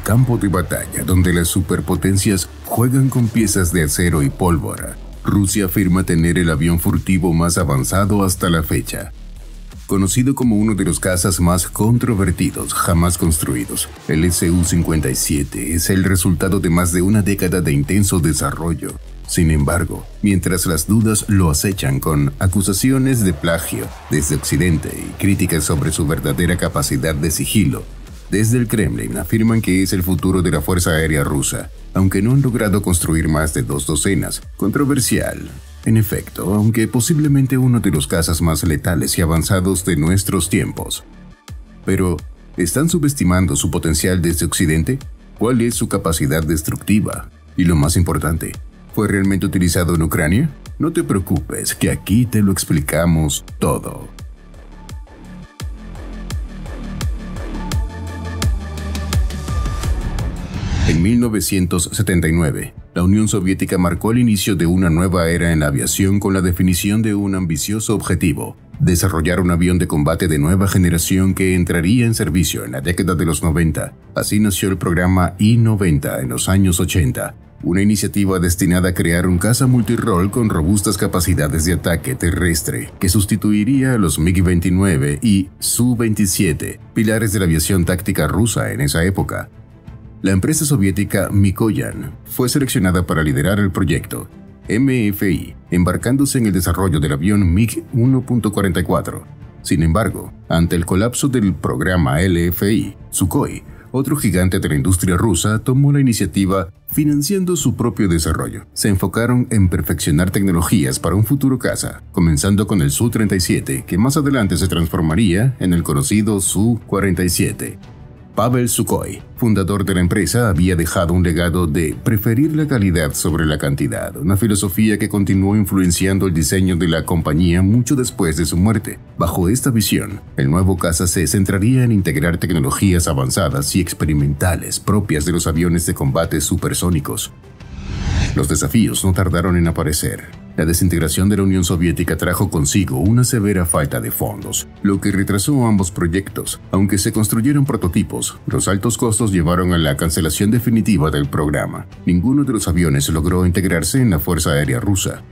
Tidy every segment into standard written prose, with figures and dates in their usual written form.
campo de batalla donde las superpotencias juegan con piezas de acero y pólvora, Rusia afirma tener el avión furtivo más avanzado hasta la fecha. Conocido como uno de los cazas más controvertidos jamás construidos, el Su-57 es el resultado de más de una década de intenso desarrollo. Sin embargo, mientras las dudas lo acechan con acusaciones de plagio desde Occidente y críticas sobre su verdadera capacidad de sigilo, desde el Kremlin afirman que es el futuro de la Fuerza Aérea Rusa, aunque no han logrado construir más de 2 docenas. Controversial. En efecto, aunque posiblemente uno de los cazas más letales y avanzados de nuestros tiempos. Pero, ¿están subestimando su potencial desde Occidente? ¿Cuál es su capacidad destructiva? Y lo más importante, ¿fue realmente utilizado en Ucrania? No te preocupes, que aquí te lo explicamos todo. En 1979, la Unión Soviética marcó el inicio de una nueva era en la aviación con la definición de un ambicioso objetivo: desarrollar un avión de combate de nueva generación que entraría en servicio en la década de los 90. Así nació el programa I-90 en los años 80, una iniciativa destinada a crear un caza multirol con robustas capacidades de ataque terrestre que sustituiría a los MiG-29 y Su-27, pilares de la aviación táctica rusa en esa época. La empresa soviética Mikoyan fue seleccionada para liderar el proyecto MFI, embarcándose en el desarrollo del avión MiG-1.44. Sin embargo, ante el colapso del programa LFI, Sukhoi, otro gigante de la industria rusa, tomó la iniciativa financiando su propio desarrollo. Se enfocaron en perfeccionar tecnologías para un futuro caza, comenzando con el Su-37, que más adelante se transformaría en el conocido Su-47. Pavel Sukhoi, fundador de la empresa, había dejado un legado de preferir la calidad sobre la cantidad, una filosofía que continuó influenciando el diseño de la compañía mucho después de su muerte. Bajo esta visión, el nuevo caza se centraría en integrar tecnologías avanzadas y experimentales propias de los aviones de combate supersónicos. Los desafíos no tardaron en aparecer. La desintegración de la Unión Soviética trajo consigo una severa falta de fondos, lo que retrasó ambos proyectos. Aunque se construyeron prototipos, los altos costos llevaron a la cancelación definitiva del programa. Ninguno de los aviones logró integrarse en la Fuerza Aérea Rusa.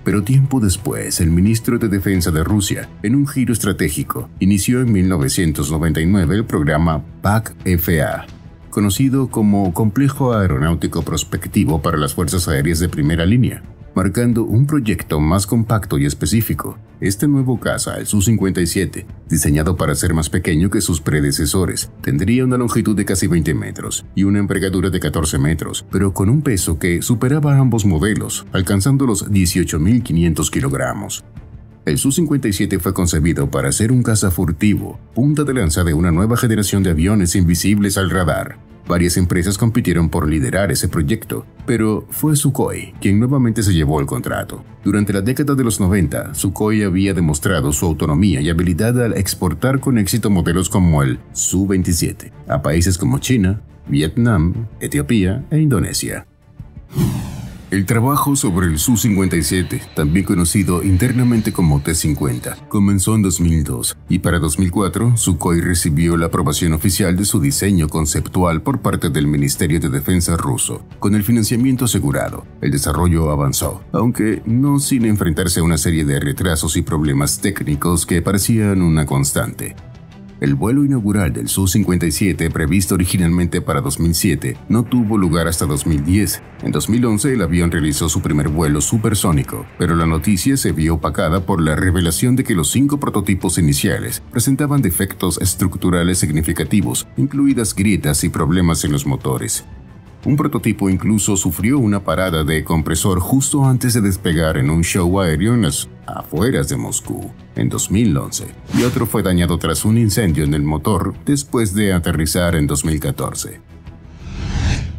Pero tiempo después, el ministro de Defensa de Rusia, en un giro estratégico, inició en 1999 el programa PAK-FA, conocido como Complejo Aeronáutico Prospectivo para las Fuerzas Aéreas de Primera Línea, marcando un proyecto más compacto y específico. Este nuevo caza, el Su-57, diseñado para ser más pequeño que sus predecesores, tendría una longitud de casi 20 metros y una envergadura de 14 metros, pero con un peso que superaba ambos modelos, alcanzando los 18.500 kilogramos. El Su-57 fue concebido para ser un caza furtivo, punta de lanza de una nueva generación de aviones invisibles al radar. Varias empresas compitieron por liderar ese proyecto, pero fue Sukhoi quien nuevamente se llevó el contrato. Durante la década de los 90, Sukhoi había demostrado su autonomía y habilidad al exportar con éxito modelos como el Su-27 a países como China, Vietnam, Etiopía e Indonesia. El trabajo sobre el Su-57, también conocido internamente como T-50, comenzó en 2002 y para 2004 Sukhoi recibió la aprobación oficial de su diseño conceptual por parte del Ministerio de Defensa ruso. Con el financiamiento asegurado, el desarrollo avanzó, aunque no sin enfrentarse a una serie de retrasos y problemas técnicos que parecían una constante. El vuelo inaugural del Su-57, previsto originalmente para 2007, no tuvo lugar hasta 2010. En 2011, el avión realizó su primer vuelo supersónico, pero la noticia se vio opacada por la revelación de que los 5 prototipos iniciales presentaban defectos estructurales significativos, incluidas grietas y problemas en los motores. Un prototipo incluso sufrió una parada de compresor justo antes de despegar en un show aéreo en las afueras de Moscú en 2011, y otro fue dañado tras un incendio en el motor después de aterrizar en 2014.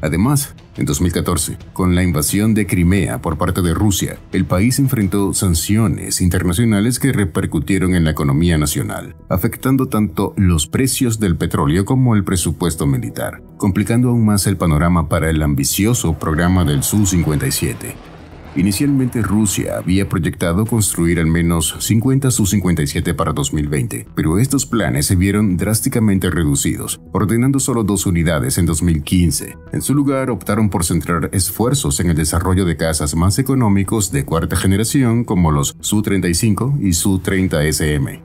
Además, en 2014, con la invasión de Crimea por parte de Rusia, el país enfrentó sanciones internacionales que repercutieron en la economía nacional, afectando tanto los precios del petróleo como el presupuesto militar, complicando aún más el panorama para el ambicioso programa del Su-57. Inicialmente Rusia había proyectado construir al menos 50 Su-57 para 2020, pero estos planes se vieron drásticamente reducidos, ordenando solo 2 unidades en 2015. En su lugar optaron por centrar esfuerzos en el desarrollo de cazas más económicos de cuarta generación como los Su-35 y Su-30SM.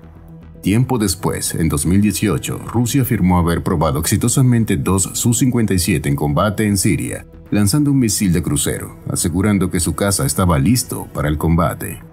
Tiempo después, en 2018, Rusia afirmó haber probado exitosamente 2 Su-57 en combate en Siria, lanzando un misil de crucero, asegurando que su caza estaba listo para el combate.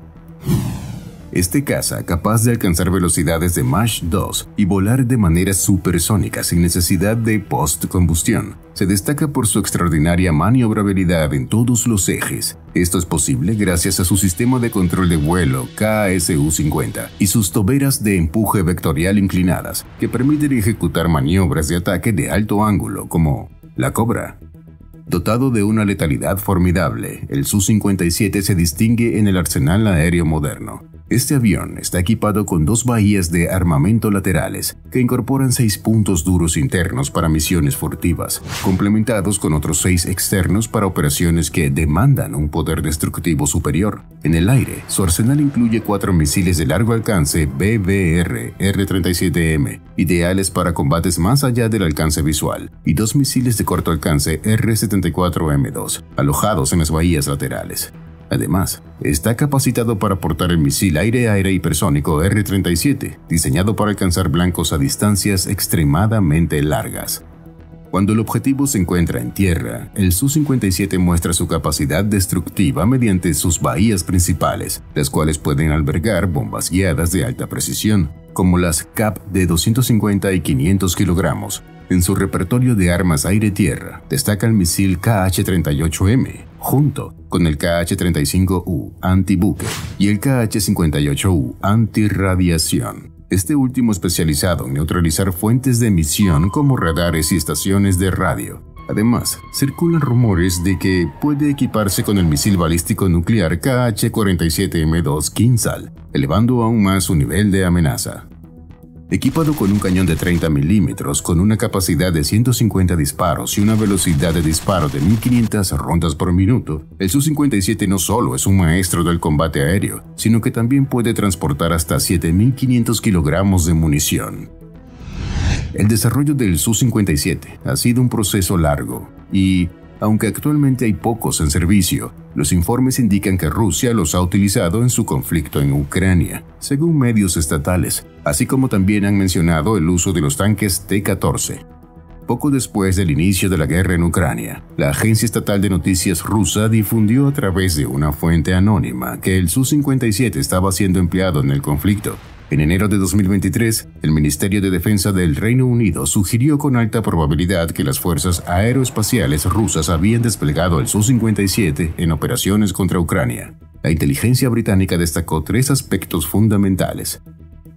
Este caza, capaz de alcanzar velocidades de Mach 2 y volar de manera supersónica sin necesidad de postcombustión, se destaca por su extraordinaria maniobrabilidad en todos los ejes. Esto es posible gracias a su sistema de control de vuelo KSU-50 y sus toberas de empuje vectorial inclinadas, que permiten ejecutar maniobras de ataque de alto ángulo como la Cobra. Dotado de una letalidad formidable, el Su-57 se distingue en el arsenal aéreo moderno. Este avión está equipado con 2 bahías de armamento laterales que incorporan 6 puntos duros internos para misiones furtivas, complementados con otros 6 externos para operaciones que demandan un poder destructivo superior. En el aire, su arsenal incluye 4 misiles de largo alcance BBR-R-37M, ideales para combates más allá del alcance visual, y 2 misiles de corto alcance R-74M2, alojados en las bahías laterales. Además, está capacitado para portar el misil aire-aire hipersónico R-37, diseñado para alcanzar blancos a distancias extremadamente largas. Cuando el objetivo se encuentra en tierra, el Su-57 muestra su capacidad destructiva mediante sus bahías principales, las cuales pueden albergar bombas guiadas de alta precisión, como las CAP de 250 y 500 kilogramos. En su repertorio de armas aire-tierra destaca el misil KH-38M, junto con el KH-35U antibuque y el KH-58U antirradiación. Este último especializado en neutralizar fuentes de emisión como radares y estaciones de radio. Además, circulan rumores de que puede equiparse con el misil balístico nuclear KH-47M2 Kinzhal, elevando aún más su nivel de amenaza. Equipado con un cañón de 30 milímetros con una capacidad de 150 disparos y una velocidad de disparo de 1500 rondas por minuto, el Su-57 no solo es un maestro del combate aéreo, sino que también puede transportar hasta 7500 kilogramos de munición. El desarrollo del Su-57 ha sido un proceso largo y, aunque actualmente hay pocos en servicio, los informes indican que Rusia los ha utilizado en su conflicto en Ucrania, según medios estatales, así como también han mencionado el uso de los tanques T-14. Poco después del inicio de la guerra en Ucrania, la agencia estatal de noticias rusa difundió a través de una fuente anónima que el Su-57 estaba siendo empleado en el conflicto. En enero de 2023, el Ministerio de Defensa del Reino Unido sugirió con alta probabilidad que las fuerzas aeroespaciales rusas habían desplegado el Su-57 en operaciones contra Ucrania. La inteligencia británica destacó 3 aspectos fundamentales.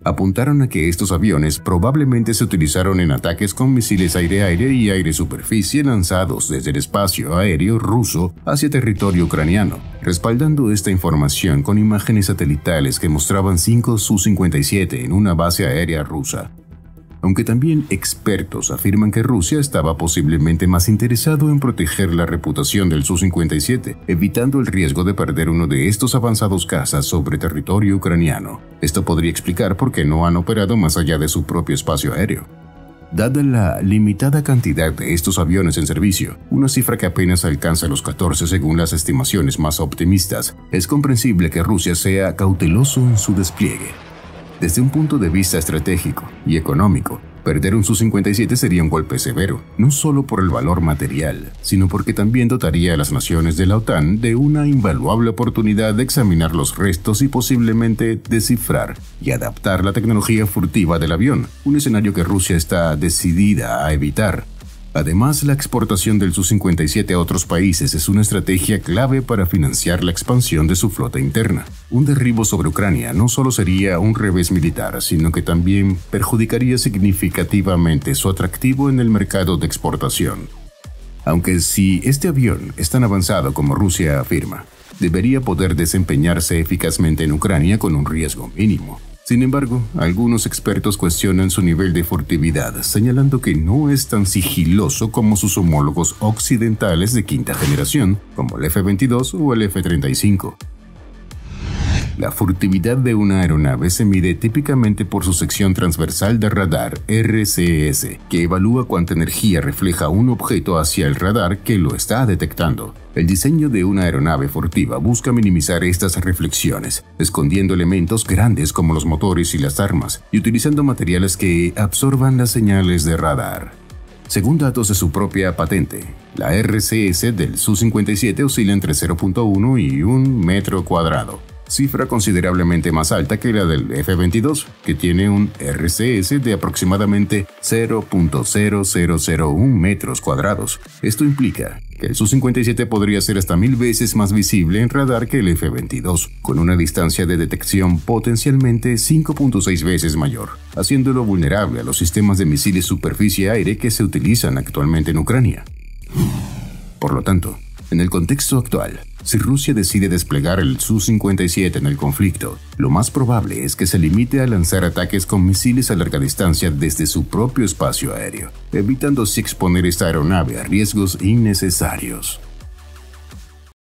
Apuntaron a que estos aviones probablemente se utilizaron en ataques con misiles aire-aire y aire-superficie lanzados desde el espacio aéreo ruso hacia territorio ucraniano, respaldando esta información con imágenes satelitales que mostraban 5 Su-57 en una base aérea rusa. Aunque también expertos afirman que Rusia estaba posiblemente más interesado en proteger la reputación del Su-57, evitando el riesgo de perder uno de estos avanzados cazas sobre territorio ucraniano. Esto podría explicar por qué no han operado más allá de su propio espacio aéreo. Dada la limitada cantidad de estos aviones en servicio, una cifra que apenas alcanza los 14 según las estimaciones más optimistas, es comprensible que Rusia sea cauteloso en su despliegue. Desde un punto de vista estratégico y económico, perder un Su-57 sería un golpe severo, no solo por el valor material, sino porque también dotaría a las naciones de la OTAN de una invaluable oportunidad de examinar los restos y posiblemente descifrar y adaptar la tecnología furtiva del avión, un escenario que Rusia está decidida a evitar. Además, la exportación del Su-57 a otros países es una estrategia clave para financiar la expansión de su flota interna. Un derribo sobre Ucrania no solo sería un revés militar, sino que también perjudicaría significativamente su atractivo en el mercado de exportación. Aunque si este avión es tan avanzado como Rusia afirma, debería poder desempeñarse eficazmente en Ucrania con un riesgo mínimo. Sin embargo, algunos expertos cuestionan su nivel de furtividad, señalando que no es tan sigiloso como sus homólogos occidentales de quinta generación, como el F-22 o el F-35. La furtividad de una aeronave se mide típicamente por su sección transversal de radar, RCS, que evalúa cuánta energía refleja un objeto hacia el radar que lo está detectando. El diseño de una aeronave furtiva busca minimizar estas reflexiones, escondiendo elementos grandes como los motores y las armas, y utilizando materiales que absorban las señales de radar. Según datos de su propia patente, la RCS del Su-57 oscila entre 0.1 y 1 metro cuadrado, cifra considerablemente más alta que la del F-22, que tiene un RCS de aproximadamente 0.0001 metros cuadrados. Esto implica que el Su-57 podría ser hasta 1000 veces más visible en radar que el F-22, con una distancia de detección potencialmente 5.6 veces mayor, haciéndolo vulnerable a los sistemas de misiles superficie-aire que se utilizan actualmente en Ucrania. Por lo tanto, en el contexto actual, si Rusia decide desplegar el Su-57 en el conflicto, lo más probable es que se limite a lanzar ataques con misiles a larga distancia desde su propio espacio aéreo, evitando así exponer esta aeronave a riesgos innecesarios.